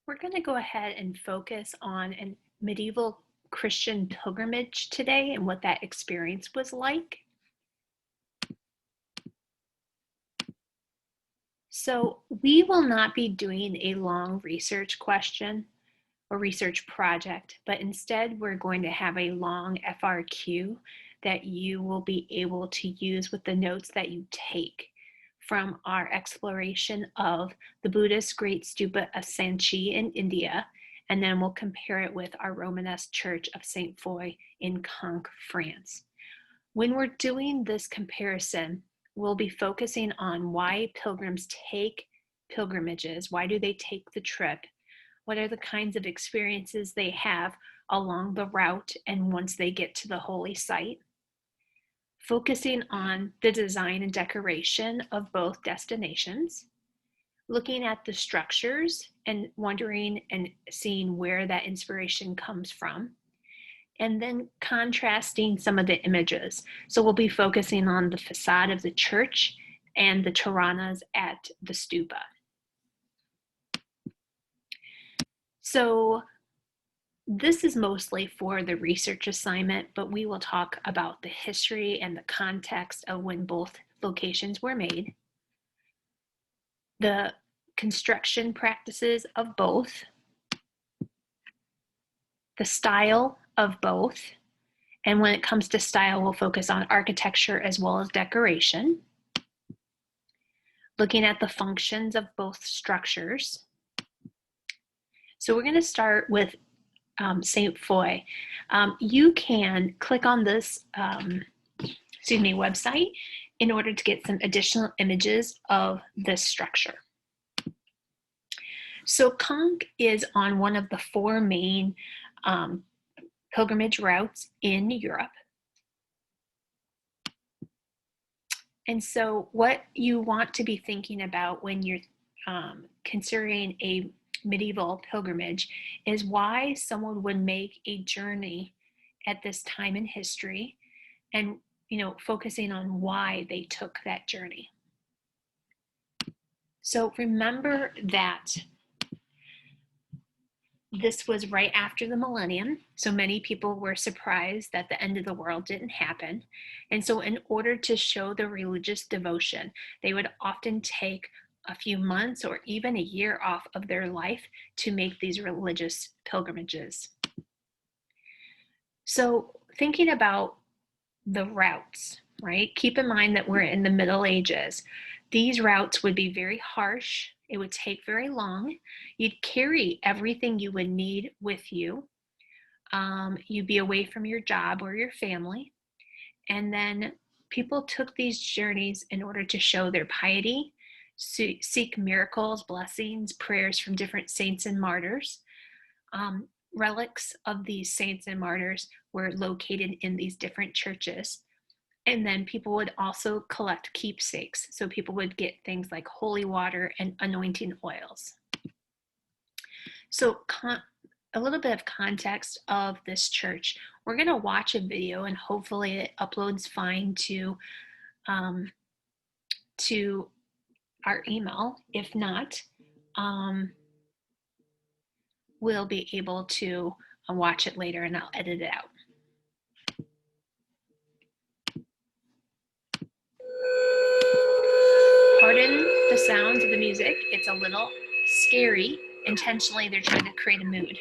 We're going to go ahead and focus on a medieval Christian pilgrimage today and what that experience was like. So we will not be doing a long research question or research project, but instead we're going to have a long FRQ that you will be able to use with the notes that you take from our exploration of the Buddhist Great Stupa of Sanchi in India, and then we'll compare it with our Romanesque Church of St. Foy in Conques, France. When we're doing this comparison, we'll be focusing on why pilgrims take pilgrimages. Why do they take the trip? What are the kinds of experiences they have along the route and once they get to the holy site? Focusing on the design and decoration of both destinations, looking at the structures and wondering and seeing where that inspiration comes from, and then contrasting some of the images. So we'll be focusing on the facade of the church and the Taranas at the stupa. So this is mostly for the research assignment, but we will talk about the history and the context of when both locations were made, the construction practices of both, the style of both, and when it comes to style, we'll focus on architecture as well as decoration, looking at the functions of both structures. So we're going to start with St. Foy. You can click on this website in order to get some additional images of this structure. So Conques is on one of the four main pilgrimage routes in Europe. And so what you want to be thinking about when you're considering a medieval pilgrimage is why someone would make a journey at this time in history, and focusing on why they took that journey. So remember that this was right after the millennium, so many people were surprised that the end of the world didn't happen. And so in order to show the religious devotion, they would often take a few months or even a year off of their life to make these religious pilgrimages. So thinking about the routes, right? Keep in mind that we're in the Middle Ages. These routes would be very harsh. It would take very long. You'd carry everything you would need with you. You'd be away from your job or your family. And then people took these journeys in order to show their piety, seek miracles, blessings, prayers from different saints and martyrs. Relics of these saints and martyrs were located in these different churches. And then people would also collect keepsakes. So people would get things like holy water and anointing oils. So a little bit of context of this church. We're going to watch a video and hopefully it uploads fine to our email. If not, we'll be able to watch it later and I'll edit it out. Pardon the sounds of the music. It's a little scary. Intentionally, they're trying to create a mood.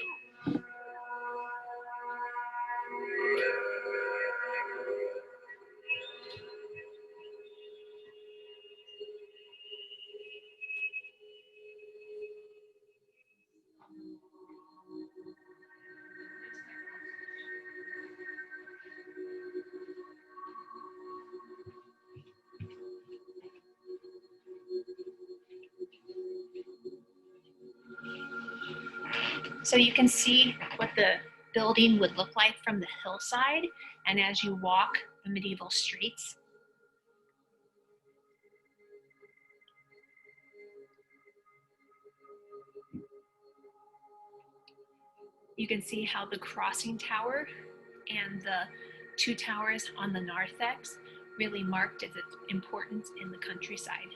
So you can see what the building would look like from the hillside and as you walk the medieval streets. You can see how the crossing tower and the two towers on the narthex really marked its importance in the countryside.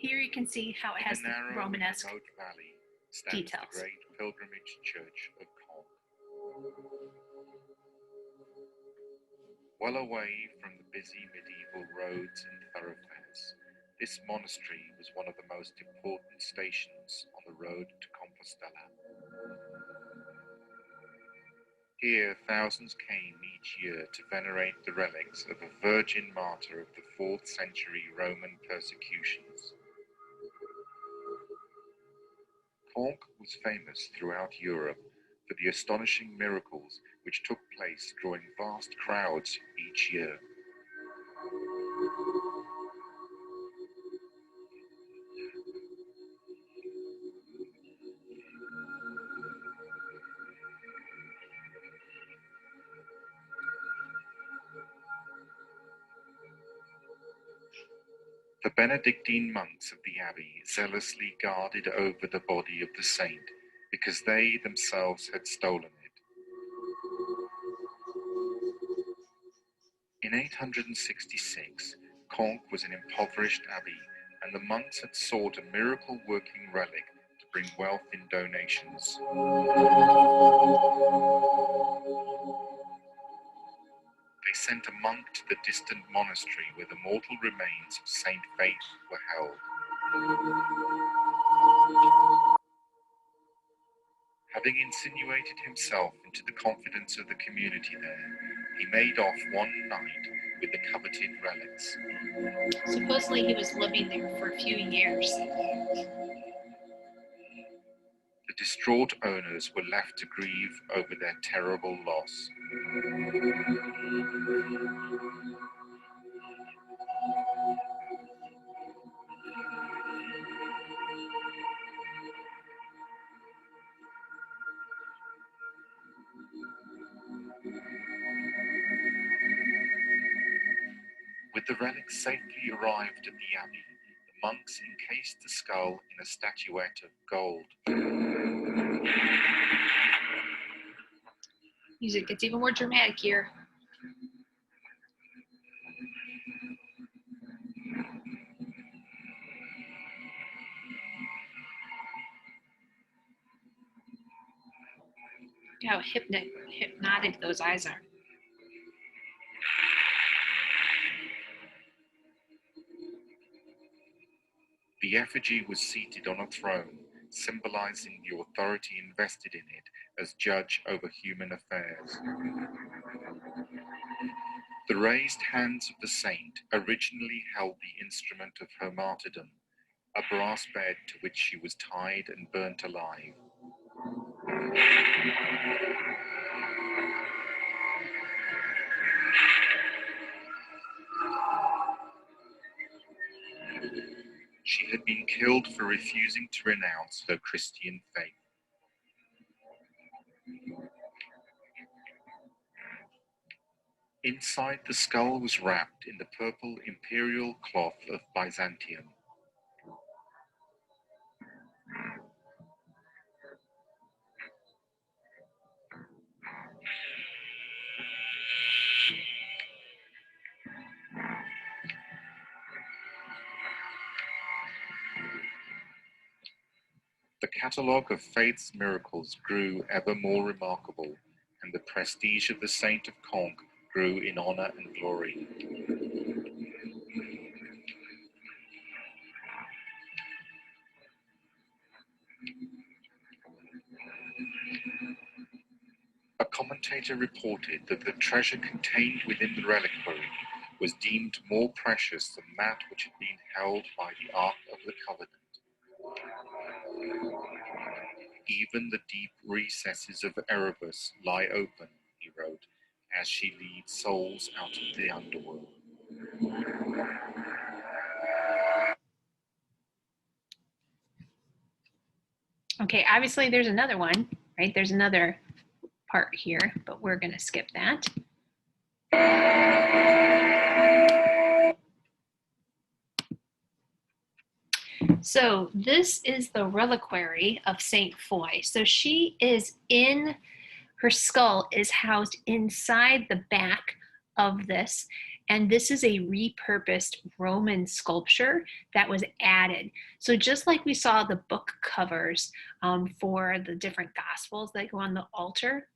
Here you can see how it has the Romanesque valley stands details. the great pilgrimage church of Caen. Well away from the busy medieval roads and thoroughfares, this monastery was one of the most important stations on the road to Compostela. Here thousands came each year to venerate the relics of a virgin martyr of the 4th century Roman persecutions. Caen was famous throughout Europe for the astonishing miracles which took place, drawing vast crowds each year. The Benedictine monks of the abbey zealously guarded over the body of the saint because they themselves had stolen it. In 866, Caen was an impoverished abbey, and the monks had sought a miracle-working relic to bring wealth in donations. They sent a monk to the distant monastery where the mortal remains of Saint Faith were held. Having insinuated himself into the confidence of the community there, he made off one night with the coveted relics. Supposedly he was living there for a few years. The distraught owners were left to grieve over their terrible loss. With the relics safely arrived at the abbey, the monks encased the skull in a statuette of gold. Music gets even more dramatic here. Look how hypnotic those eyes are. The effigy was seated on a throne, symbolizing the authority invested in it as judge over human affairs. The raised hands of the saint originally held the instrument of her martyrdom, a brass bed to which she was tied and burnt alive. She had been killed for refusing to renounce her Christian faith. Inside the skull was wrapped in the purple imperial cloth of Byzantium. The catalogue of faith's miracles grew ever more remarkable, and the prestige of the Saint of Caen grew in honor and glory. A commentator reported that the treasure contained within the reliquary was deemed more precious than that which had been held by the Ark of the Covenant. Even the deep recesses of Erebus lie open, he wrote, as she leads souls out of the underworld. Okay, obviously there's another one, right? There's another part here, but we're going to skip that. So this is the Reliquary of St. Foy. So she is her skull is housed inside the back of this, And this is a repurposed Roman sculpture that was added. So just like we saw the book covers for the different gospels that go on the altar,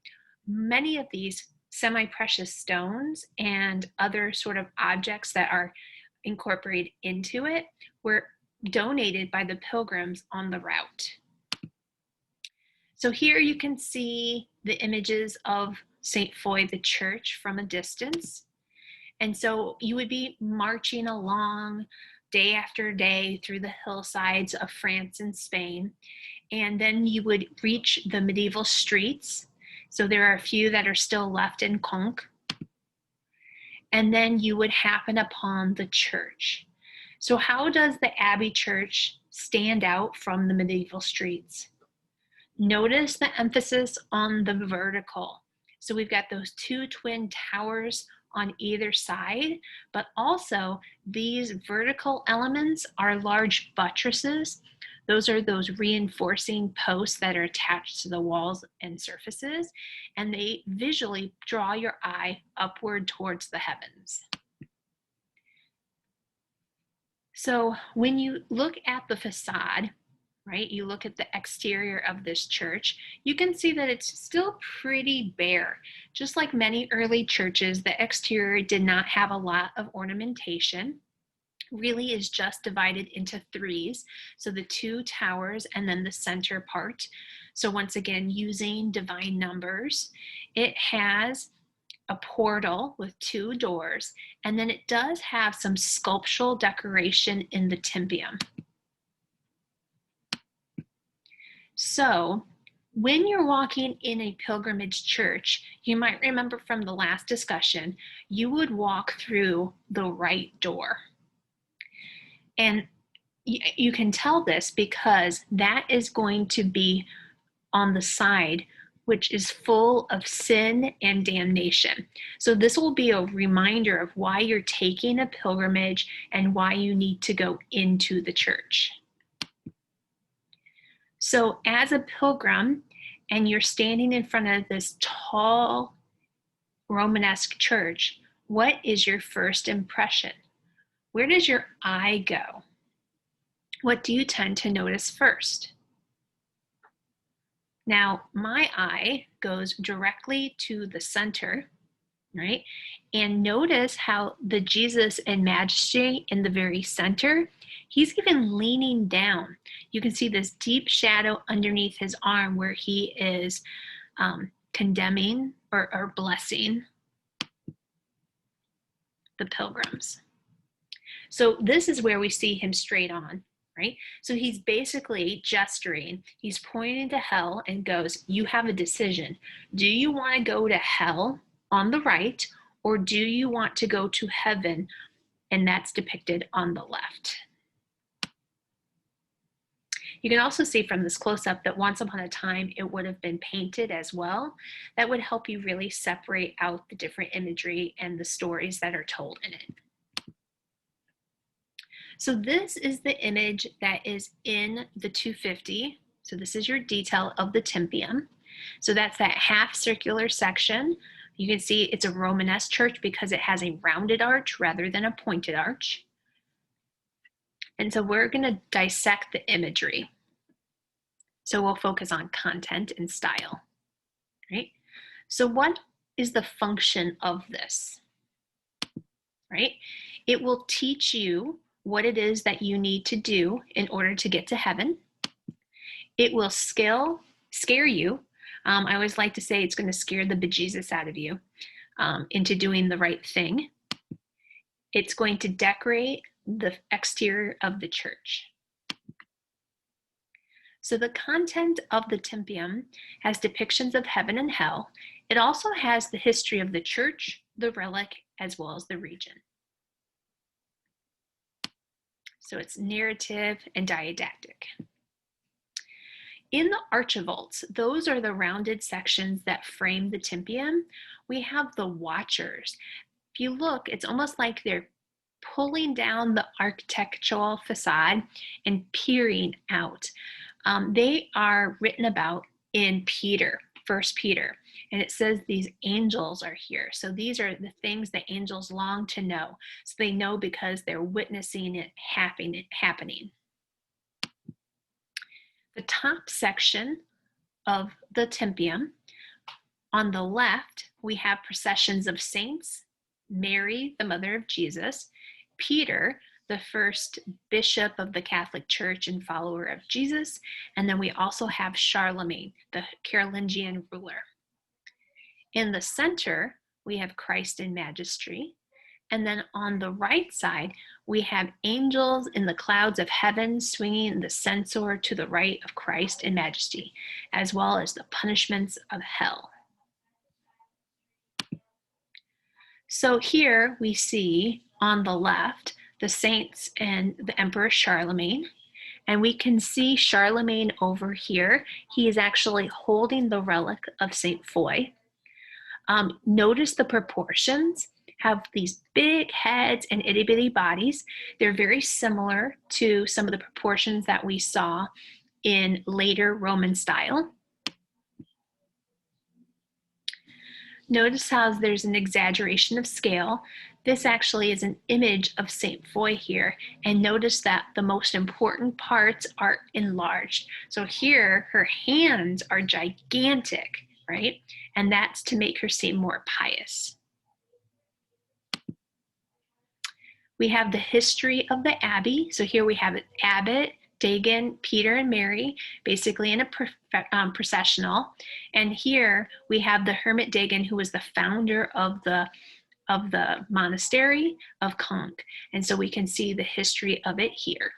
many of these semi-precious stones and other sort of objects that are incorporated into it were donated by the pilgrims on the route. So here you can see the images of St. Foy the church from a distance. And so you would be marching along day after day through the hillsides of France and Spain. And then you would reach the medieval streets. So there are a few that are still left in Conques. And then you would happen upon the church. So how does the Abbey Church stand out from the medieval streets? Notice the emphasis on the vertical. So we've got those two twin towers on either side, but also these vertical elements are large buttresses. Those are those reinforcing posts that are attached to the walls and surfaces, and they visually draw your eye upward towards the heavens. So when you look at the facade, right, you look at the exterior of this church, you can see that it's still pretty bare. Just like many early churches, the exterior did not have a lot of ornamentation. Really is just divided into threes. So the two towers and then the center part. So once again, using divine numbers, it has a portal with two doors, and then it does have some sculptural decoration in the tympanum. So when you're walking in a pilgrimage church, you might remember from the last discussion, you would walk through the right door. And you can tell this because that is going to be on the side which is full of sin and damnation. So this will be a reminder of why you're taking a pilgrimage and why you need to go into the church. So as a pilgrim, and you're standing in front of this tall Romanesque church, what is your first impression? Where does your eye go? What do you tend to notice first? Now, my eye goes directly to the center, right? And notice how the Jesus in majesty in the very center, he's even leaning down. You can see this deep shadow underneath his arm where he is condemning or blessing the pilgrims. So this is where we see him straight on. Right? So he's basically gesturing, he's pointing to hell and goes, you have a decision. Do you want to go to hell on the right, or do you want to go to heaven? And that's depicted on the left. You can also see from this close-up that once upon a time it would have been painted as well. That would help you really separate out the different imagery and the stories that are told in it. So this is the image that is in the 250. So this is your detail of the tympanum. So that's that half circular section. You can see it's a Romanesque church because it has a rounded arch rather than a pointed arch. And so we're going to dissect the imagery. So we'll focus on content and style, right? So what is the function of this, right? It will teach you what it is that you need to do in order to get to heaven. It will scare you. I always like to say it's going to scare the bejesus out of you into doing the right thing. It's going to decorate the exterior of the church. So the content of the tympanum has depictions of heaven and hell. It also has the history of the church, the relic, as well as the region. So it's narrative and didactic. In the archivolts, those are the rounded sections that frame the tympanum. We have the watchers. If you look, it's almost like they're pulling down the architectural facade and peering out. They are written about in Peter. First Peter, and it says these angels are here. So these are the things that angels long to know. So they know because they're witnessing it happening. The top section of the Tempium, on the left, we have processions of saints, Mary, the mother of Jesus, Peter, the first bishop of the Catholic Church and follower of Jesus, and then we also have Charlemagne, the Carolingian ruler. In the center, we have Christ in majesty, and then on the right side, we have angels in the clouds of heaven swinging the censer to the right of Christ in majesty, as well as the punishments of hell. So here we see on the left the saints and the Emperor Charlemagne, and we can see Charlemagne over here. He is actually holding the relic of St. Foy. Notice the proportions, have these big heads and itty bitty bodies. They're very similar to some of the proportions that we saw in later Roman style. Notice how there's an exaggeration of scale. This actually is an image of St. Foy here, and notice that the most important parts are enlarged. So here, her hands are gigantic, right? And that's to make her seem more pious. We have the history of the abbey. So here we have an abbot, Dagon, Peter, and Mary, basically in a processional. And here we have the hermit Dagon, who was the founder of the monastery of Conques. And so we can see the history of it here.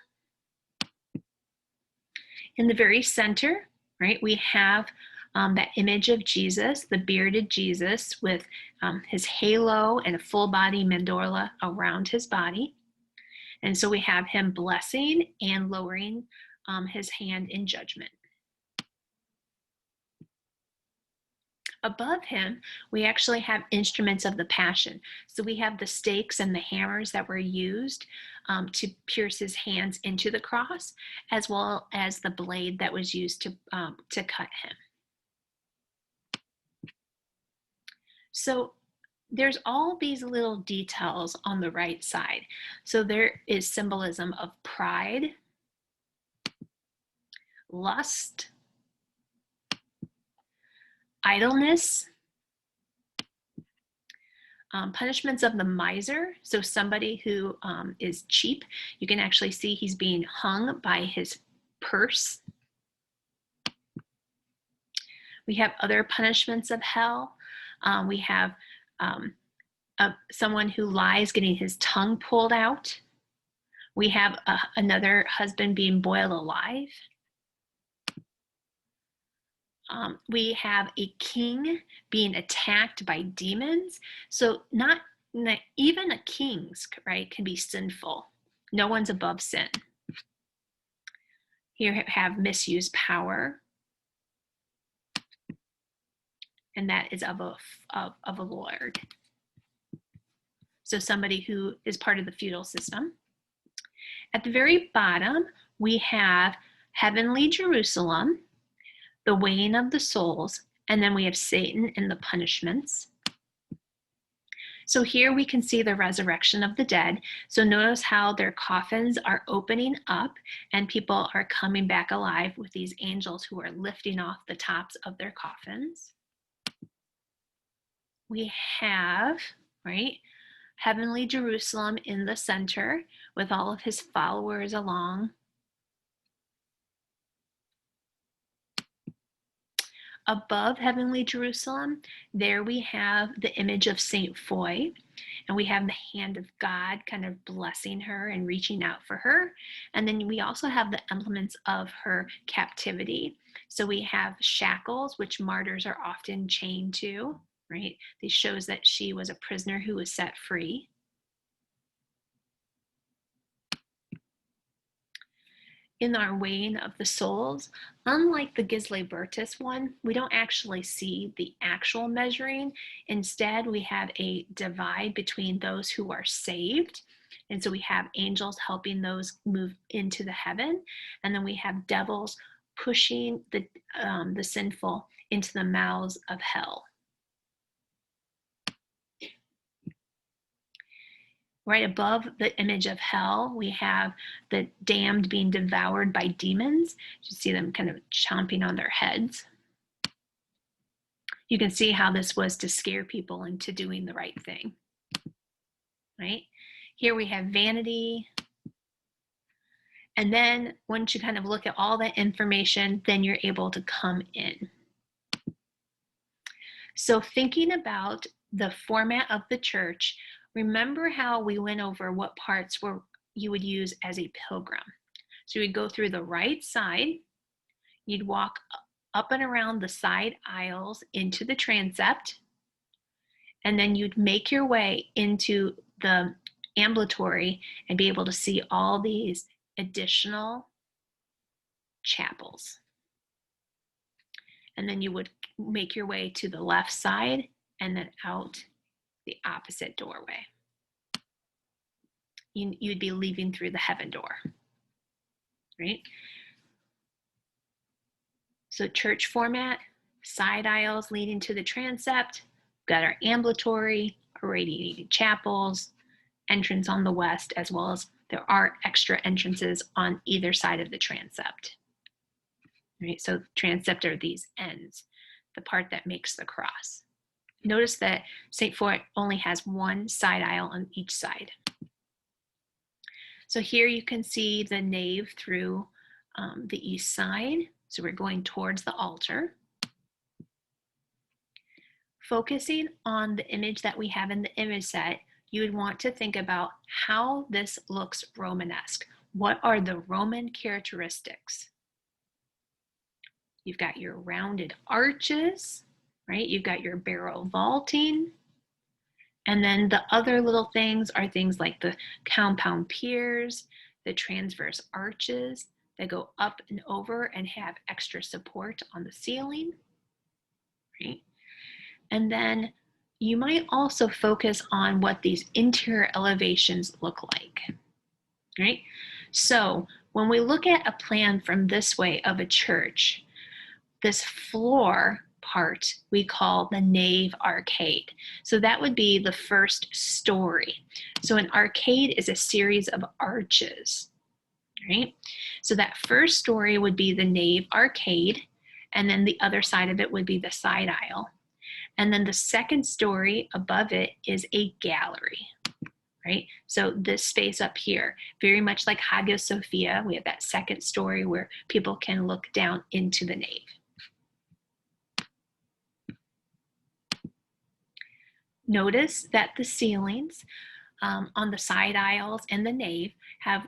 In the very center, right, we have that image of Jesus, the bearded Jesus with his halo and a full body mandorla around his body. And so we have him blessing and lowering his hand in judgment. Above him, we actually have instruments of the Passion. So we have the stakes and the hammers that were used to pierce his hands into the cross, as well as the blade that was used to cut him. So there's all these little details on the right side. So there is symbolism of pride, lust, idleness, punishments of the miser. So somebody who is cheap, you can actually see he's being hung by his purse. We have other punishments of hell. We have someone who lies getting his tongue pulled out. We have another husband being boiled alive. We have a king being attacked by demons. So not even a king's, right, can be sinful. No one's above sin. Here we have misused power. And that is of a lord. So somebody who is part of the feudal system. At the very bottom, we have heavenly Jerusalem, the weighing of the souls, and then we have Satan and the punishments. So here we can see the resurrection of the dead. So notice how their coffins are opening up and people are coming back alive with these angels who are lifting off the tops of their coffins. We have, right, heavenly Jerusalem in the center with all of his followers along. Above heavenly Jerusalem, there we have the image of St. Foy, and we have the hand of God kind of blessing her and reaching out for her. And then we also have the emblems of her captivity. So we have shackles, which martyrs are often chained to, right? This shows that she was a prisoner who was set free. In our weighing of the souls, unlike the Gisli-Burtis one, we don't actually see the actual measuring. Instead, we have a divide between those who are saved. And so we have angels helping those move into the heaven. And then we have devils pushing the sinful into the mouths of hell. Right above the image of hell, we have the damned being devoured by demons. You see them kind of chomping on their heads. You can see how this was to scare people into doing the right thing, right? Here we have vanity. And then once you kind of look at all that information, then you're able to come in. So thinking about the format of the church, remember how we went over what parts you would use as a pilgrim. So you would go through the right side, you'd walk up and around the side aisles into the transept, and then you'd make your way into the ambulatory and be able to see all these additional chapels. And then you would make your way to the left side and then out the opposite doorway. You'd be leaving through the heaven door, right? So church format, side aisles leading to the transept, got our ambulatory, our radiated chapels, entrance on the west, as well as there are extra entrances on either side of the transept. Right? So transept are these ends, the part that makes the cross. Notice that St. Foy only has one side aisle on each side. So here you can see the nave through the east side. So we're going towards the altar. Focusing on the image that we have in the image set, you would want to think about how this looks Romanesque. What are the Roman characteristics? You've got your rounded arches, right? You've got your barrel vaulting. And then the other little things are things like the compound piers, the transverse arches that go up and over and have extra support on the ceiling, right? And then you might also focus on what these interior elevations look like, right? So when we look at a plan from this way of a church, this floor part we call the nave arcade. So that would be the first story. So an arcade is a series of arches, right? So that first story would be the nave arcade, and then the other side of it would be the side aisle. And then the second story above it is a gallery, right? So this space up here, very much like Hagia Sophia, we have that second story where people can look down into the nave. Notice that the ceilings on the side aisles and the nave have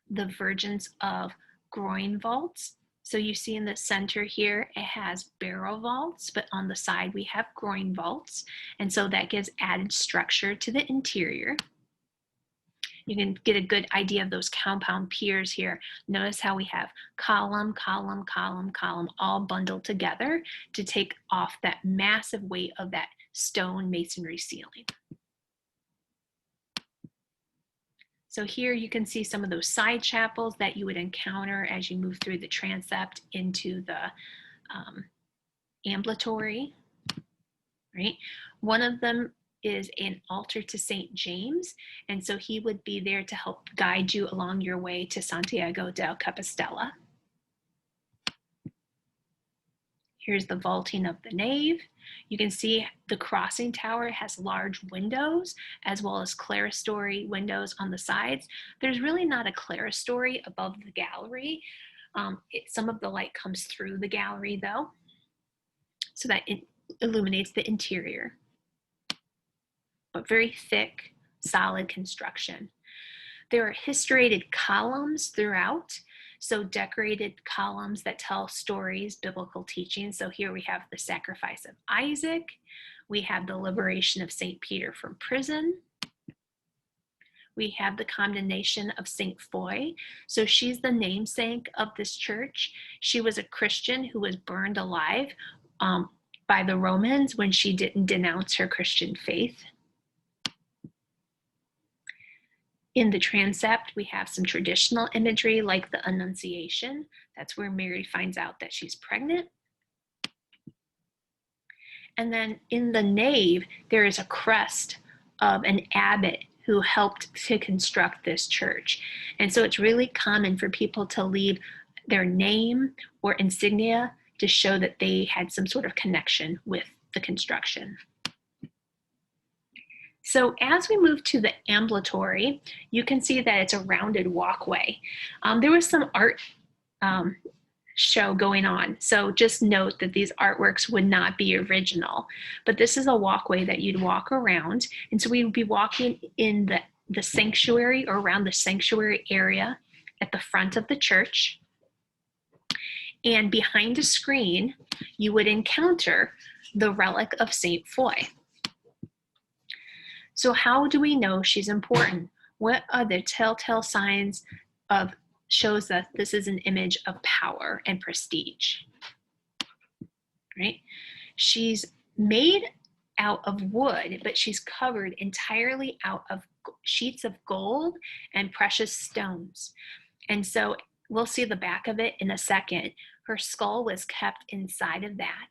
the versions of groin vaults. So you see in the center here, it has barrel vaults, but on the side we have groin vaults. And so that gives added structure to the interior. You can get a good idea of those compound piers here. Notice how we have column, column, column, column, all bundled together to take off that massive weight of that stone masonry ceiling. So here you can see some of those side chapels that you would encounter as you move through the transept into the ambulatory, right? One of them is an altar to St. James, and so he would be there to help guide you along your way to Santiago del Compostela. Here's the vaulting of the nave. You can see the crossing tower has large windows as well as clerestory windows on the sides. There's really not a clerestory above the gallery. Some of the light comes through the gallery though, so that it illuminates the interior. But very thick, solid construction. There are historated columns throughout. So decorated columns that tell stories, biblical teachings. So here we have the sacrifice of Isaac. We have the liberation of St. Peter from prison. We have the condemnation of St. Foy. So she's the namesake of this church. She was a Christian who was burned alive by the Romans when she didn't denounce her Christian faith. In the transept, we have some traditional imagery like the Annunciation. That's where Mary finds out that she's pregnant. And then in the nave, there is a crest of an abbot who helped to construct this church. And so it's really common for people to leave their name or insignia to show that they had some sort of connection with the construction. So as we move to the ambulatory, you can see that it's a rounded walkway. There was some art show going on. So just note that these artworks would not be original, but this is a walkway that you'd walk around. And so we would be walking in the sanctuary or around the sanctuary area at the front of the church. And behind a screen, you would encounter the relic of St. Foy. So how do we know she's important? What are the telltale signs of shows that this is an image of power and prestige, right? She's made out of wood, but she's covered entirely out of sheets of gold and precious stones. And so we'll see the back of it in a second. Her skull was kept inside of that,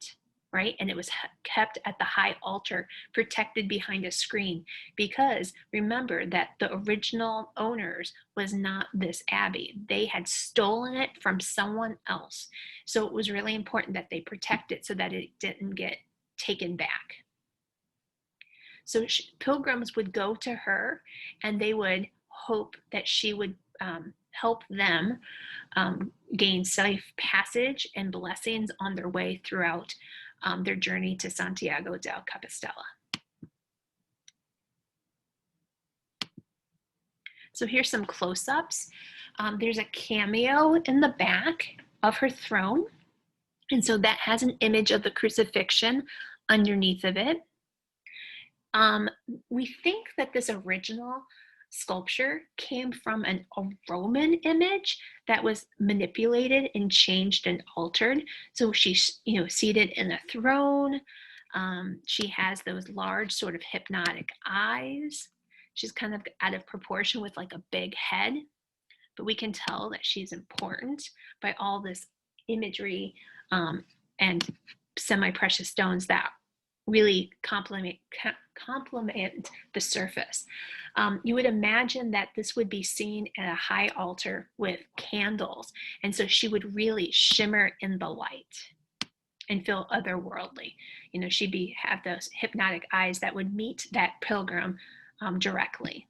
right? And it was kept at the high altar, protected behind a screen, because remember that the original owners was not this abbey. They had stolen it from someone else. So it was really important that they protect it so that it didn't get taken back. So pilgrims would go to her and they would hope that she would help them gain safe passage and blessings on their way throughout their journey to Santiago del Compostela. So here's some close-ups. There's a cameo in the back of her throne. And so that has an image of the crucifixion underneath of it. We think that this original sculpture came from a Roman image that was manipulated and changed and altered. So she's, seated in a throne. She has those large sort of hypnotic eyes. She's kind of out of proportion with like a big head, but we can tell that she's important by all this imagery and semi-precious stones that really complement the surface. You would imagine that this would be seen at a high altar with candles, and so she would really shimmer in the light and feel otherworldly. She'd have those hypnotic eyes that would meet that pilgrim directly.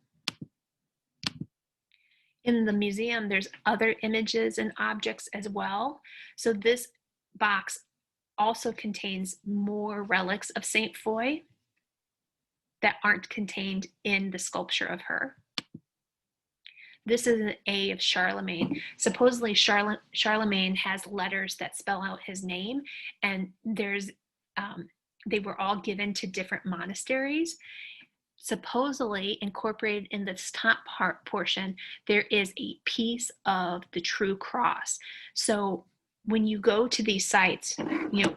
In the museum, there's other images and objects as well. So this box also contains more relics of St. Foy that aren't contained in the sculpture of her. This is an A of Charlemagne. Supposedly Charlemagne has letters that spell out his name, and they were all given to different monasteries. Supposedly incorporated in this top portion, there is a piece of the true cross. So when you go to these sites,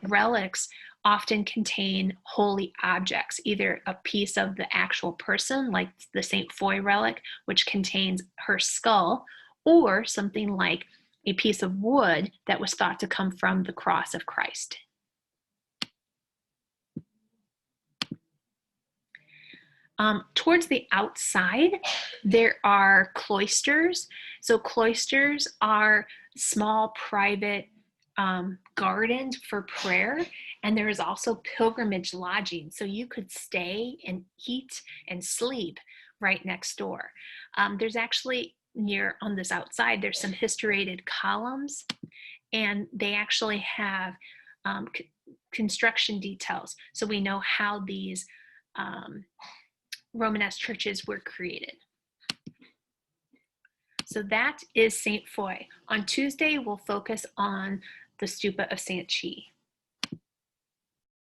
relics often contain holy objects, either a piece of the actual person, like the St. Foy relic, which contains her skull, or something like a piece of wood that was thought to come from the cross of Christ. Towards the outside, there are cloisters. So cloisters are small private gardens for prayer, and there is also pilgrimage lodging. So you could stay and eat and sleep right next door. There's actually on this outside, there's some historated columns, and they actually have construction details. So we know how these Romanesque churches were created. So that is St. Foy. On Tuesday, we'll focus on the stupa of St. Chi.